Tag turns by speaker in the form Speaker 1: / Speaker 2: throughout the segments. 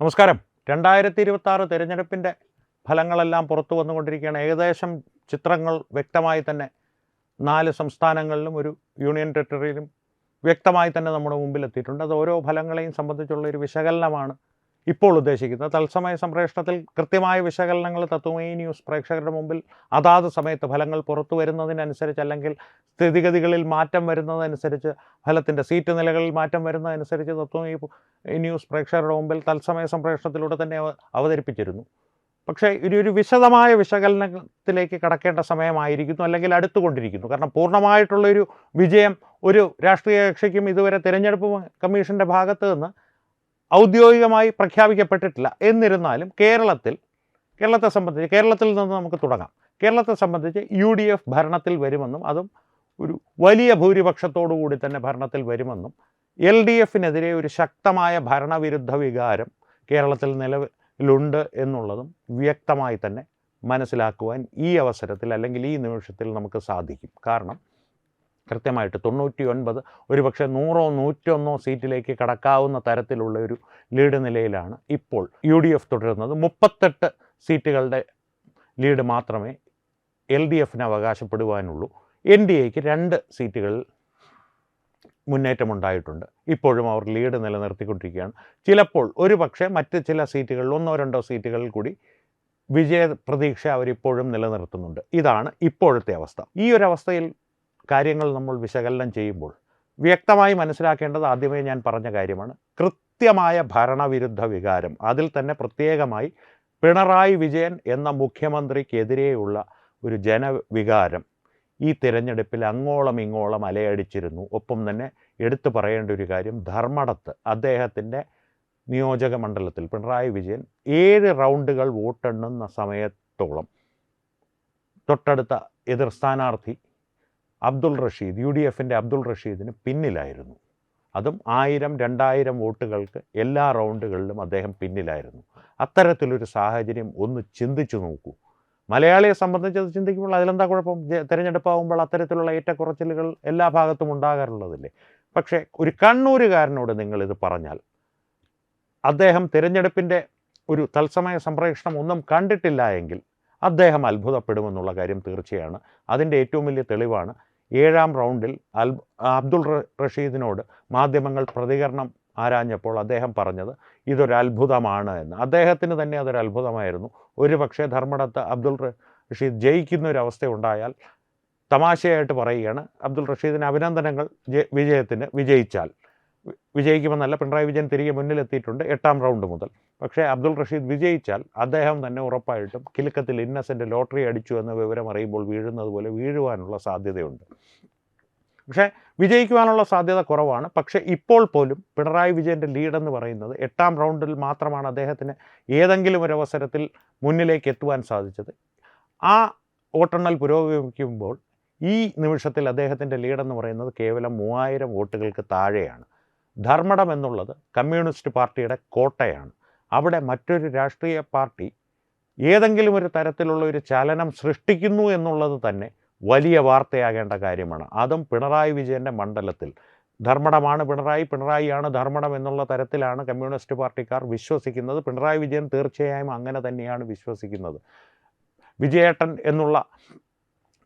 Speaker 1: നമസ്കാരം. 2026 തെരഞ്ഞെടുപ്പിൻ്റെ ഫലങ്ങളെല്ലാം പുറത്തു വന്നുകൊണ്ടിരിക്കുകയാണ്. ഏകദേശം ചിത്രങ്ങൾ വ്യക്തമായി തന്നെ 4 സംസ്ഥാനങ്ങളിലും ഒരു യൂണിയൻ ടെറിട്ടറിയിലും വ്യക്തമായി തന്നെ നമ്മുടെ മുമ്പിൽ എത്തിയിട്ടുണ്ട്. അത് ഓരോ ഫലങ്ങളെയും സംബന്ധിച്ചുള്ള ഒരു വിശകലനമാണ് ഇപ്പോൾ ഉദ്ദേശിക്കുന്നത്. തത്സമയ സംപ്രേഷണത്തിൽ കൃത്യമായ വിശകലനങ്ങൾ തത്വമയി ന്യൂസ് പ്രേക്ഷകരുടെ മുമ്പിൽ അതാത് സമയത്ത് ഫലങ്ങൾ പുറത്തു വരുന്നതിനനുസരിച്ച്, അല്ലെങ്കിൽ സ്ഥിതിഗതികളിൽ മാറ്റം വരുന്നതനുസരിച്ച്, ഫലത്തിൻ്റെ സീറ്റ് നിലകളിൽ മാറ്റം വരുന്നതനുസരിച്ച് തത്വമയി ന്യൂസ് പ്രേക്ഷകരുടെ മുമ്പിൽ തത്സമയ സംപ്രേഷണത്തിലൂടെ തന്നെ അവതരിപ്പിച്ചിരുന്നു. പക്ഷേ ഒരു വിശദമായ വിശകലനത്തിലേക്ക് കടക്കേണ്ട സമയമായിരിക്കുന്നു, അല്ലെങ്കിൽ അടുത്തുകൊണ്ടിരിക്കുന്നു. കാരണം പൂർണ്ണമായിട്ടുള്ളൊരു വിജയം ഒരു രാഷ്ട്രീയ കക്ഷിക്കും ഇതുവരെ തിരഞ്ഞെടുപ്പ് കമ്മീഷൻ്റെ ഭാഗത്ത് നിന്ന് ഔദ്യോഗികമായി പ്രഖ്യാപിക്കപ്പെട്ടിട്ടില്ല. എന്നിരുന്നാലും കേരളത്തെ സംബന്ധിച്ച്, കേരളത്തിൽ നിന്ന് നമുക്ക് തുടങ്ങാം. കേരളത്തെ സംബന്ധിച്ച് UDF ഭരണത്തിൽ വരുമെന്നും, അതും ഒരു വലിയ ഭൂരിപക്ഷത്തോടു കൂടി തന്നെ ഭരണത്തിൽ വരുമെന്നും, LDFനെതിരെ ഒരു ശക്തമായ ഭരണവിരുദ്ധ വികാരം കേരളത്തിൽ നിലവിലുണ്ട് എന്നുള്ളതും വ്യക്തമായി തന്നെ മനസ്സിലാക്കുവാൻ ഈ അവസരത്തിൽ, അല്ലെങ്കിൽ ഈ നിമിഷത്തിൽ നമുക്ക് സാധിക്കും. കാരണം കൃത്യമായിട്ട് 99, ഒരുപക്ഷെ 100, 101 സീറ്റിലേക്ക് കടക്കാവുന്ന തരത്തിലുള്ള ഒരു ലീഡ് നിലയിലാണ് ഇപ്പോൾ UDF തുടരുന്നത്. 38 സീറ്റുകളുടെ ലീഡ് മാത്രമേ LDFന് അവകാശപ്പെടുവാനുള്ളൂ. NDAക്ക് 2 സീറ്റുകളിൽ മുന്നേറ്റമുണ്ടായിട്ടുണ്ട്. ഇപ്പോഴും അവർ ലീഡ് നിലനിർത്തിക്കൊണ്ടിരിക്കുകയാണ്. ചിലപ്പോൾ ഒരുപക്ഷെ മറ്റ് ചില സീറ്റുകളിൽ 1-2 സീറ്റുകളിൽ കൂടി വിജയ പ്രതീക്ഷ അവരിപ്പോഴും നിലനിർത്തുന്നുണ്ട്. ഇതാണ് ഇപ്പോഴത്തെ അവസ്ഥ. ഈ ഒരു അവസ്ഥയിൽ കാര്യങ്ങൾ നമ്മൾ വിശകലനം ചെയ്യുമ്പോൾ വ്യക്തമായി മനസ്സിലാക്കേണ്ടത് ആദ്യമേ ഞാൻ പറഞ്ഞ കാര്യമാണ്. കൃത്യമായ ഭരണവിരുദ്ധ വികാരം, അതിൽ തന്നെ പ്രത്യേകമായി പിണറായി വിജയൻ എന്ന മുഖ്യമന്ത്രിക്കെതിരെയുള്ള ഒരു ജനവികാരം ഈ തിരഞ്ഞെടുപ്പിൽ അങ്ങോളം ഇങ്ങോളം അലയടിച്ചിരുന്നു. ഒപ്പം തന്നെ എടുത്തു പറയേണ്ട ഒരു കാര്യം, ധർമ്മടത്ത് അദ്ദേഹത്തിൻ്റെ നിയോജക മണ്ഡലത്തിൽ പിണറായി വിജയൻ 7 റൗണ്ടുകൾ വോട്ടെണ്ണുന്ന സമയത്തോളം തൊട്ടടുത്ത എതിർ സ്ഥാനാർത്ഥി അബ്ദുൾ റഷീദ്, UDFൻ്റെ അബ്ദുൾ റഷീദിന് പിന്നിലായിരുന്നു. അതും 1000-2000 വോട്ടുകൾക്ക് എല്ലാ റൗണ്ടുകളിലും അദ്ദേഹം പിന്നിലായിരുന്നു. അത്തരത്തിലൊരു സാഹചര്യം ഒന്ന് ചിന്തിച്ചു നോക്കൂ. മലയാളിയെ സംബന്ധിച്ചത് ചിന്തിക്കുമ്പോൾ അതിലെന്താ കുഴപ്പം? തിരഞ്ഞെടുപ്പാകുമ്പോൾ അത്തരത്തിലുള്ള ഏറ്റക്കുറച്ചിലുകൾ എല്ലാ ഭാഗത്തും ഉണ്ടാകാറുള്ളതല്ലേ. പക്ഷേ ഒരു കണ്ണൂരുകാരനോട് നിങ്ങളിത് പറഞ്ഞാൽ, അദ്ദേഹം തിരഞ്ഞെടുപ്പിൻ്റെ ഒരു തത്സമയ സംപ്രേഷണം ഒന്നും കണ്ടിട്ടില്ല എങ്കിൽ അദ്ദേഹം അത്ഭുതപ്പെടുമെന്നുള്ള കാര്യം തീർച്ചയാണ്. അതിൻ്റെ ഏറ്റവും വലിയ തെളിവാണ് 7ാം റൗണ്ടിൽ അബ്ദുൾ റഷീദിനോട് മാധ്യമങ്ങൾ പ്രതികരണം ആരാഞ്ഞപ്പോൾ അദ്ദേഹം പറഞ്ഞത് ഇതൊരു അത്ഭുതമാണ് എന്ന്. അദ്ദേഹത്തിന് തന്നെ അതൊരു അത്ഭുതമായിരുന്നു. ഒരു പക്ഷേ ധർമ്മടത്ത് അബ്ദുൾ റഷീദ് ജയിക്കുന്ന ഒരു അവസ്ഥ ഉണ്ടായാൽ, തമാശയായിട്ട് പറയുകയാണ്, അബ്ദുൾ റഷീദിന് അഭിനന്ദനങ്ങൾ, വിജയിക്കുമെന്നല്ല, പിണറായി വിജയൻ തിരികെ മുന്നിലെത്തിയിട്ടുണ്ട് 8ാം റൗണ്ട് മുതൽ. പക്ഷേ അബ്ദുൾ റഷീദ് വിജയിച്ചാൽ അദ്ദേഹം തന്നെ ഉറപ്പായിട്ടും കിലുക്കത്തിൽ ഇന്നസെൻ്റ് ലോട്ടറി അടിച്ചു എന്ന വിവരം അറിയുമ്പോൾ വീഴുന്നത് പോലെ വീഴുവാനുള്ള സാധ്യതയുണ്ട്. പക്ഷേ വിജയിക്കുവാനുള്ള സാധ്യത കുറവാണ്. പക്ഷേ ഇപ്പോൾ പോലും പിണറായി വിജയൻ്റെ ലീഡെന്ന് പറയുന്നത് 8ാം റൗണ്ടിൽ മാത്രമാണ് അദ്ദേഹത്തിന് ഏതെങ്കിലും ഒരു അവസരത്തിൽ മുന്നിലേക്ക് എത്തുവാൻ സാധിച്ചത്. ആ വോട്ടെണ്ണൽ പുരോഗമിക്കുമ്പോൾ ഈ നിമിഷത്തിൽ അദ്ദേഹത്തിൻ്റെ ലീഡെന്ന് പറയുന്നത് കേവലം 3000 വോട്ടുകൾക്ക് താഴെയാണ്. ധർമ്മടം എന്നുള്ളത് കമ്മ്യൂണിസ്റ്റ് പാർട്ടിയുടെ കോട്ടയാണ്. അവിടെ മറ്റൊരു രാഷ്ട്രീയ പാർട്ടി ഏതെങ്കിലും ഒരു തരത്തിലുള്ള ഒരു ചലനം സൃഷ്ടിക്കുന്നു എന്നുള്ളത് തന്നെ വലിയ വാർത്തയാകേണ്ട കാര്യമാണ്. അതും പിണറായി വിജയൻ്റെ മണ്ഡലത്തിൽ. ധർമ്മടമാണ് പിണറായിയാണ് ധർമ്മടം എന്നുള്ള തരത്തിലാണ് കമ്മ്യൂണിസ്റ്റ് പാർട്ടിക്കാർ വിശ്വസിക്കുന്നത്. പിണറായി വിജയൻ തീർച്ചയായും അങ്ങനെ തന്നെയാണ് വിശ്വസിക്കുന്നത്. വിജയേട്ടൻ എന്നുള്ള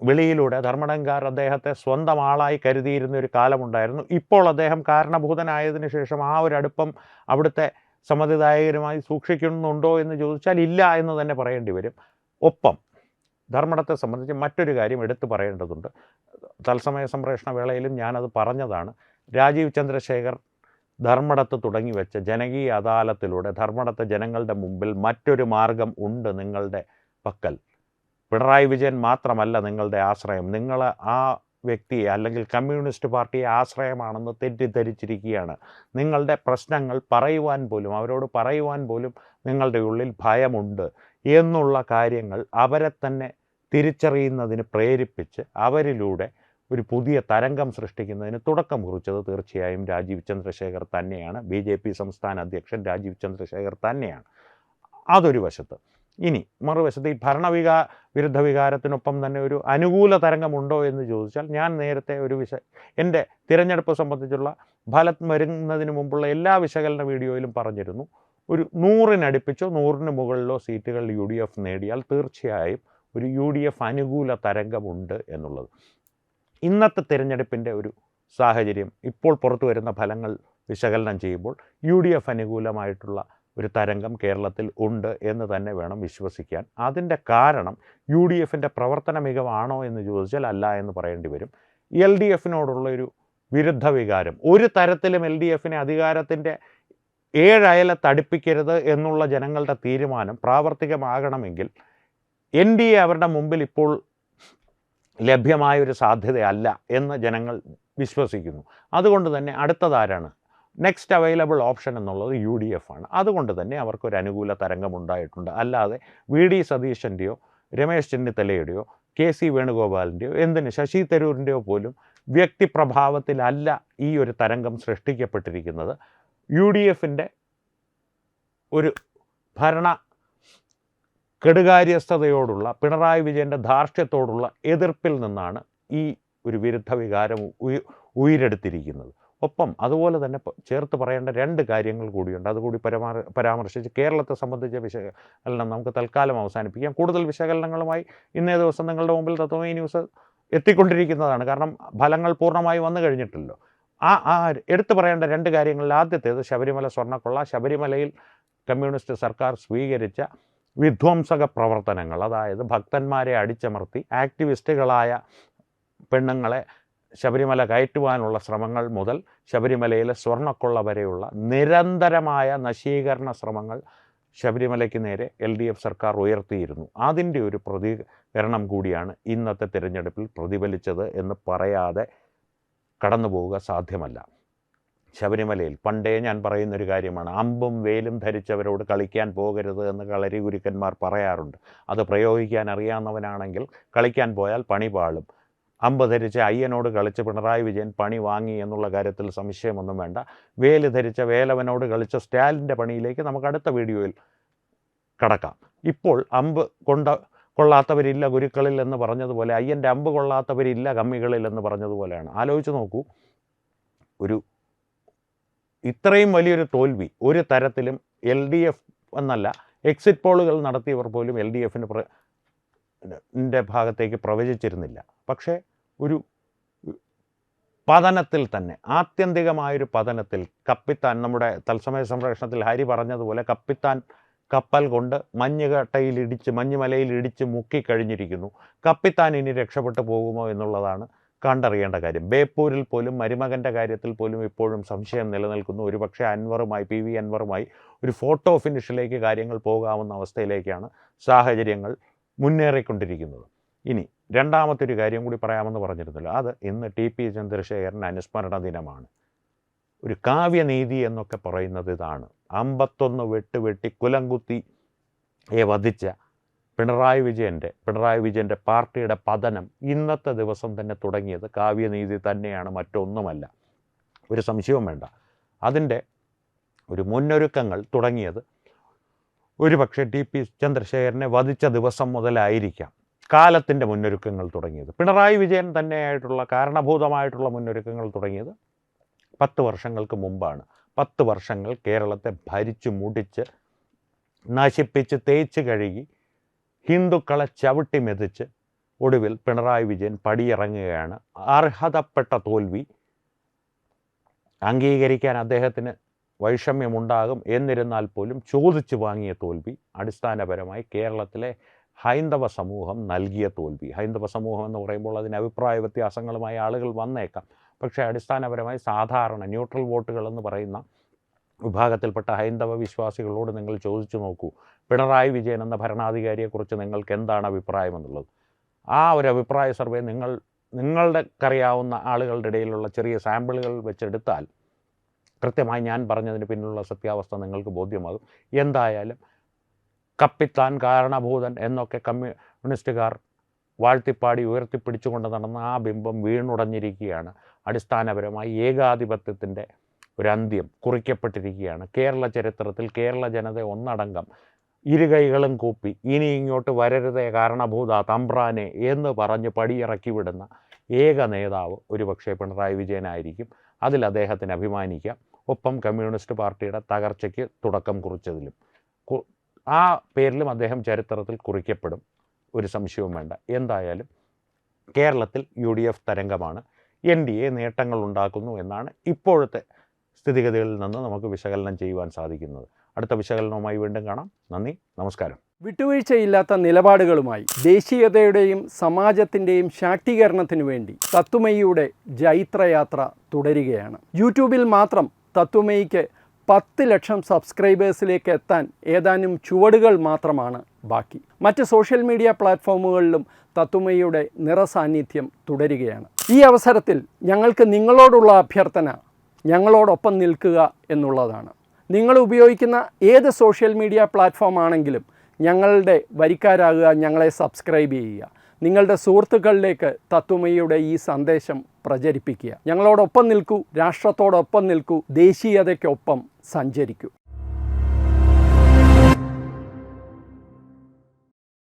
Speaker 1: വിളിയിലൂടെ ധർമ്മടംകാർ അദ്ദേഹത്തെ സ്വന്തം ആളായി കരുതിയിരുന്ന ഒരു കാലമുണ്ടായിരുന്നു. ഇപ്പോൾ അദ്ദേഹം കാരണഭൂതനായതിനു ശേഷം ആ ഒരു അടുപ്പം അവിടുത്തെ സമ്മതിദായകരുമായി സൂക്ഷിക്കുന്നുണ്ടോ എന്ന് ചോദിച്ചാൽ ഇല്ല എന്ന് തന്നെ പറയേണ്ടി വരും. ഒപ്പം ധർമ്മടത്തെ സംബന്ധിച്ച് മറ്റൊരു കാര്യം എടുത്തു പറയേണ്ടതുണ്ട്. തത്സമയ സംപ്രേഷണ വേളയിലും ഞാനത് പറഞ്ഞതാണ്. രാജീവ് ചന്ദ്രശേഖർ ധർമ്മടത്ത് തുടങ്ങി വെച്ച ജനകീയ അദാലത്തിലൂടെ ധർമ്മടത്തെ ജനങ്ങളുടെ മുമ്പിൽ മറ്റൊരു മാർഗം ഉണ്ട് നിങ്ങളുടെ പക്കൽ. പിണറായി വിജയൻ മാത്രമല്ല നിങ്ങളുടെ ആശ്രയം, നിങ്ങൾ ആ വ്യക്തിയെ അല്ലെങ്കിൽ കമ്മ്യൂണിസ്റ്റ് പാർട്ടിയെ ആശ്രയമാണെന്ന് തെറ്റിദ്ധരിച്ചിരിക്കുകയാണ്. നിങ്ങളുടെ പ്രശ്നങ്ങൾ അവരോട് പറയുവാൻ പോലും നിങ്ങളുടെ ഉള്ളിൽ ഭയമുണ്ട് എന്നുള്ള കാര്യങ്ങൾ അവരെ തന്നെ തിരിച്ചറിയുന്നതിന് പ്രേരിപ്പിച്ച് അവരിലൂടെ ഒരു പുതിയ തരംഗം സൃഷ്ടിക്കുന്നതിന് തുടക്കം കുറിച്ചത് തീർച്ചയായും രാജീവ് ചന്ദ്രശേഖർ തന്നെയാണ്. BJP സംസ്ഥാന അധ്യക്ഷൻ രാജീവ് ചന്ദ്രശേഖർ തന്നെയാണ്. അതൊരു വശത്ത്. ഇനി മറുവശത്ത് ഈ വിരുദ്ധ വികാരത്തിനൊപ്പം തന്നെ ഒരു അനുകൂല തരംഗമുണ്ടോ എന്ന് ചോദിച്ചാൽ, ഞാൻ നേരത്തെ എൻ്റെ തിരഞ്ഞെടുപ്പ് സംബന്ധിച്ചുള്ള ഫലം വരുന്നതിന് മുമ്പുള്ള എല്ലാ വിശകലന വീഡിയോയിലും പറഞ്ഞിരുന്നു. ഒരു 100-നടുപ്പിച്ചോ 100-ന് മുകളിലോ സീറ്റുകൾ UDF നേടിയാൽ തീർച്ചയായും ഒരു UDF അനുകൂല തരംഗമുണ്ട് എന്നുള്ളത്. ഇന്നത്തെ തിരഞ്ഞെടുപ്പിൻ്റെ ഒരു സാഹചര്യം ഇപ്പോൾ പുറത്തു വരുന്ന ഫലങ്ങൾ വിശകലനം ചെയ്യുമ്പോൾ UDF അനുകൂലമായിട്ടുള്ള ഒരു തരംഗം കേരളത്തിൽ ഉണ്ട് എന്ന് തന്നെ വേണം വിശ്വസിക്കാൻ. അതിൻ്റെ കാരണം UDFൻ്റെ പ്രവർത്തന മികവാണോ എന്ന് ചോദിച്ചാൽ അല്ല എന്ന് പറയേണ്ടി വരും. LDFനോടുള്ളൊരു വിരുദ്ധ വികാരം, ഒരു തരത്തിലും LDFനെ അധികാരത്തിൻ്റെ 7 അയലത്ത് അടുപ്പിക്കരുത് എന്നുള്ള ജനങ്ങളുടെ തീരുമാനം പ്രാവർത്തികമാകണമെങ്കിൽ NDA അവരുടെ മുമ്പിൽ ഇപ്പോൾ ലഭ്യമായൊരു സാധ്യതയല്ല എന്ന് ജനങ്ങൾ വിശ്വസിക്കുന്നു. അതുകൊണ്ട് തന്നെ അടുത്തതാരാണ്? നെക്സ്റ്റ് അവൈലബിൾ ഓപ്ഷൻ എന്നുള്ളത് UDF ആണ്. അതുകൊണ്ട് തന്നെ അവർക്കൊരു അനുകൂല തരംഗമുണ്ടായിട്ടുണ്ട്. അല്ലാതെ VD സതീശൻ്റെയോ രമേശ് ചെന്നിത്തലയുടെയോ KC വേണുഗോപാലിൻ്റെയോ എന്തിന് ശശി തരൂരിൻ്റെയോ പോലും വ്യക്തിപ്രഭാവത്തിലല്ല ഈ ഒരു തരംഗം സൃഷ്ടിക്കപ്പെട്ടിരിക്കുന്നത്. UDFൻ്റെ ഒരു ഭരണ കെടുകാര്യസ്ഥതയോടുള്ള പിണറായി വിജയൻ്റെ ധാർഷ്ട്യത്തോടുള്ള എതിർപ്പിൽ നിന്നാണ് ഈ ഒരു വിരുദ്ധ വികാരം ഉയരെടുത്തിരിക്കുന്നത്. ഒപ്പം അതുപോലെ തന്നെ ചേർത്ത് പറയേണ്ട 2 കാര്യങ്ങൾ കൂടിയുണ്ട്. അതുകൂടി പരാമർശിച്ച് കേരളത്തെ സംബന്ധിച്ച വിശകലനം നമുക്ക് തൽക്കാലം അവസാനിപ്പിക്കാം. കൂടുതൽ വിശകലനങ്ങളുമായി ഇന്നേ ദിവസം നിങ്ങളുടെ മുമ്പിൽ തത്വമയി ന്യൂസ് എത്തിക്കൊണ്ടിരിക്കുന്നതാണ്. കാരണം ഫലങ്ങൾ പൂർണ്ണമായി വന്നു കഴിഞ്ഞിട്ടില്ലല്ലോ. എടുത്തു പറയേണ്ട 2 കാര്യങ്ങളിൽ ആദ്യത്തേത് ശബരിമല സ്വർണ്ണക്കൊള്ള. ശബരിമലയിൽ കമ്മ്യൂണിസ്റ്റ് സർക്കാർ സ്വീകരിച്ച വിധ്വംസക പ്രവർത്തനങ്ങൾ, അതായത് ഭക്തന്മാരെ അടിച്ചമർത്തി ആക്ടിവിസ്റ്റുകളായ പെണ്ണുങ്ങളെ ശബരിമല കയറ്റുവാനുള്ള ശ്രമങ്ങൾ മുതൽ ശബരിമലയിലെ സ്വർണ്ണക്കൊള്ള വരെയുള്ള നിരന്തരമായ നശീകരണ ശ്രമങ്ങൾ ശബരിമലയ്ക്ക് നേരെ LDF സർക്കാർ ഉയർത്തിയിരുന്നു. അതിൻ്റെ ഒരു പ്രതികരണം കൂടിയാണ് ഇന്നത്തെ തിരഞ്ഞെടുപ്പിൽ പ്രതിഫലിച്ചത് എന്ന് പറയാതെ കടന്നു പോവുക സാധ്യമല്ല. ശബരിമലയിൽ പണ്ടേ ഞാൻ പറയുന്നൊരു കാര്യമാണ്, അമ്പും വേലും ധരിച്ചവരോട് കളിക്കാൻ പോകരുത് എന്ന് കളരി ഗുരുക്കന്മാർ പറയാറുണ്ട്. അത് പ്രയോഗിക്കാൻ അറിയാവുന്നവനാണെങ്കിൽ കളിക്കാൻ പോയാൽ പണി പാളും. അമ്പ് ധരിച്ച അയ്യനോട് കളിച്ച് പിണറായി വിജയൻ പണി വാങ്ങി എന്നുള്ള കാര്യത്തിൽ സംശയമൊന്നും വേണ്ട. വേല് ധരിച്ച വേലവനോട് കളിച്ച സ്റ്റാലിൻ്റെ പണിയിലേക്ക് നമുക്ക് അടുത്ത വീഡിയോയിൽ കടക്കാം. ഇപ്പോൾ അമ്പ് കൊള്ളാത്തവരില്ല ഗുരുക്കളിൽ എന്ന് പറഞ്ഞതുപോലെ അയ്യൻ്റെ അമ്പ് കൊള്ളാത്തവരില്ല കമ്മികളിൽ എന്ന് പറഞ്ഞതുപോലെയാണ്. ആലോചിച്ച് നോക്കൂ, ഇത്രയും വലിയൊരു തോൽവി ഒരു തരത്തിലും LDF എന്നല്ല, എക്സിറ്റ് പോളുകൾ നടത്തിയവർ പോലും LDFൻ്റെ ഭാഗത്തേക്ക് പ്രവചിച്ചിരുന്നില്ല. പക്ഷേ ഒരു പതനത്തിൽ തന്നെ, ആത്യന്തികമായൊരു പതനത്തിൽ കപ്പിത്താൻ, നമ്മുടെ തത്സമയ സംപ്രേഷണത്തിൽ ഹരി പറഞ്ഞതുപോലെ കപ്പിത്താൻ കപ്പൽ കൊണ്ട് മഞ്ഞുമലയിൽ ഇടിച്ച് മുക്കിക്കഴിഞ്ഞിരിക്കുന്നു. കപ്പിത്താൻ ഇനി രക്ഷപ്പെട്ടു പോകുമോ എന്നുള്ളതാണ് കണ്ടറിയേണ്ട കാര്യം. ബേപ്പൂരിൽ പോലും മരുമകൻ്റെ കാര്യത്തിൽ പോലും ഇപ്പോഴും സംശയം നിലനിൽക്കുന്നു. ഒരുപക്ഷെ PV അൻവറുമായി ഒരു ഫോട്ടോ ഫിനിഷിലേക്ക് കാര്യങ്ങൾ പോകാവുന്ന അവസ്ഥയിലേക്കാണ് സാഹചര്യങ്ങൾ മുന്നേറിക്കൊണ്ടിരിക്കുന്നത്. ഇനി രണ്ടാമത്തെ ഒരു കാര്യം കൂടി പറയാമെന്ന് പറഞ്ഞിരുന്നല്ലോ, അത് ഇന്ന് TP ചന്ദ്രശേഖരൻ അനുസ്മരണ ദിനമാണ്. ഒരു കാവ്യനീതി എന്നൊക്കെ പറയുന്നത് ഇതാണ്. 51 വെട്ടി കുലംകുത്തിയെ വധിച്ച പിണറായി വിജയൻ്റെ പാർട്ടിയുടെ പതനം ഇന്നത്തെ ദിവസം തന്നെ തുടങ്ങിയത് കാവ്യനീതി തന്നെയാണ്, മറ്റൊന്നുമല്ല, ഒരു സംശയവും വേണ്ട. അതിൻ്റെ ഒരു മുന്നൊരുക്കങ്ങൾ തുടങ്ങിയത് ഒരുപക്ഷെ TP ചന്ദ്രശേഖരനെ വധിച്ച ദിവസം മുതലായിരിക്കാം. കാലത്തിൻ്റെ മുന്നൊരുക്കങ്ങൾ തുടങ്ങിയത് പിണറായി വിജയൻ തന്നെയായിട്ടുള്ള കാരണഭൂതമായിട്ടുള്ള മുന്നൊരുക്കങ്ങൾ തുടങ്ങിയത് 10 വർഷങ്ങൾക്ക് മുമ്പാണ്. 10 വർഷങ്ങൾ കേരളത്തെ ഭരിച്ചു മുടിച്ച് നശിപ്പിച്ച് തേച്ച് കഴുകി ഹിന്ദുക്കളെ ചവിട്ടി മെതിച്ച് ഒടുവിൽ പിണറായി വിജയൻ പടിയിറങ്ങുകയാണ്. അർഹതപ്പെട്ട തോൽവി അംഗീകരിക്കാൻ അദ്ദേഹത്തിന് വൈഷമ്യമുണ്ടാകും. എന്നിരുന്നാൽ പോലും ചോദിച്ചു വാങ്ങിയ തോൽവി അടിസ്ഥാനപരമായി കേരളത്തിലെ ഹൈന്ദവ സമൂഹം നൽകിയ തോൽവി. ഹൈന്ദവ സമൂഹം എന്ന് പറയുമ്പോൾ അതിന് അഭിപ്രായ വ്യത്യാസങ്ങളുമായി ആളുകൾ വന്നേക്കാം. പക്ഷേ അടിസ്ഥാനപരമായി സാധാരണ ന്യൂട്രൽ വോട്ടുകൾ എന്ന് പറയുന്ന വിഭാഗത്തിൽപ്പെട്ട ഹൈന്ദവ വിശ്വാസികളോട് നിങ്ങൾ ചോദിച്ചു നോക്കൂ, പിണറായി വിജയൻ എന്ന ഭരണാധികാരിയെക്കുറിച്ച് നിങ്ങൾക്ക് എന്താണ് അഭിപ്രായം എന്നുള്ളത്. ആ ഒരു അഭിപ്രായ സർവേ നിങ്ങൾക്കറിയാവുന്ന ആളുകളുടെ ഇടയിലുള്ള ചെറിയ സാമ്പിളുകൾ വെച്ചെടുത്താൽ കൃത്യമായി ഞാൻ പറഞ്ഞതിന് പിന്നിലുള്ള സത്യാവസ്ഥ നിങ്ങൾക്ക് ബോധ്യമാകും. എന്തായാലും കപ്പിത്താൻ, കാരണഭൂതൻ എന്നൊക്കെ കമ്മ്യൂണിസ്റ്റുകാർ വാഴ്ത്തിപ്പാടി ഉയർത്തിപ്പിടിച്ചുകൊണ്ട് നടന്ന ആ ബിംബം വീണുടഞ്ഞിരിക്കുകയാണ്. അടിസ്ഥാനപരമായി ഏകാധിപത്യത്തിൻ്റെ ഒരു അന്ത്യം കുറിക്കപ്പെട്ടിരിക്കുകയാണ്. കേരള ചരിത്രത്തിൽ കേരള ജനത ഒന്നടങ്കം ഇരുകൈകളും കൂപ്പി ഇനി ഇങ്ങോട്ട് വരരുതേ കാരണഭൂത തമ്പ്രാനെ എന്ന് പറഞ്ഞ് പടിയിറക്കി വിടുന്ന ഏക നേതാവ് ഒരുപക്ഷെ പിണറായി വിജയനായിരിക്കും. അതിൽ അദ്ദേഹത്തിന് അഭിമാനിക്കാം. ഒപ്പം കമ്മ്യൂണിസ്റ്റ് പാർട്ടിയുടെ തകർച്ചയ്ക്ക് തുടക്കം കുറിച്ചതിലും ആ പേരിലും അദ്ദേഹം ചരിത്രത്തിൽ കുറിക്കപ്പെടും, ഒരു സംശയവും വേണ്ട. എന്തായാലും കേരളത്തിൽ UDF തരംഗമാണ്, NDA നേട്ടങ്ങൾ ഉണ്ടാക്കുന്നു എന്നാണ് ഇപ്പോഴത്തെ സ്ഥിതിഗതികളിൽ നിന്ന് നമുക്ക് വിശകലനം ചെയ്യുവാൻ സാധിക്കുന്നത്. അടുത്ത വിശകലനവുമായി വീണ്ടും കാണാം. നന്ദി, നമസ്കാരം.
Speaker 2: വിട്ടുവീഴ്ചയില്ലാത്ത നിലപാടുകളുമായി ദേശീയതയുടെയും സമാജത്തിൻ്റെയും ശാക്തീകരണത്തിനു വേണ്ടി തത്വമയിയുടെ ജൈത്രയാത്ര തുടരുകയാണ്. യൂട്യൂബിൽ മാത്രം തത്വമയിക്ക് 10 ലക്ഷം സബ്സ്ക്രൈബേഴ്സിലേക്ക് എത്താൻ ഏതാനും ചുവടുകൾ മാത്രമാണ് ബാക്കി. മറ്റ് സോഷ്യൽ മീഡിയ പ്ലാറ്റ്ഫോമുകളിലും തത്വമയിയുടെ നിറസാന്നിധ്യം തുടരുകയാണ്. ഈ അവസരത്തിൽ ഞങ്ങൾക്ക് നിങ്ങളോടുള്ള അഭ്യർത്ഥന ഞങ്ങളോടൊപ്പം നിൽക്കുക എന്നുള്ളതാണ്. നിങ്ങൾ ഉപയോഗിക്കുന്ന ഏത് സോഷ്യൽ മീഡിയ പ്ലാറ്റ്ഫോം ആണെങ്കിലും ഞങ്ങളുടെ വരിക്കാരാകുക, ഞങ്ങളെ സബ്സ്ക്രൈബ് ചെയ്യുക, നിങ്ങളുടെ സുഹൃത്തുക്കളിലേക്ക് തത്വമയിയുടെ ഈ സന്ദേശം പ്രചരിപ്പിക്കുക. ഞങ്ങളോടൊപ്പം നിൽക്കൂ, രാഷ്ട്രത്തോടൊപ്പം നിൽക്കൂ, ദേശീയതയ്ക്കൊപ്പം സഞ്ചരിക്കൂ.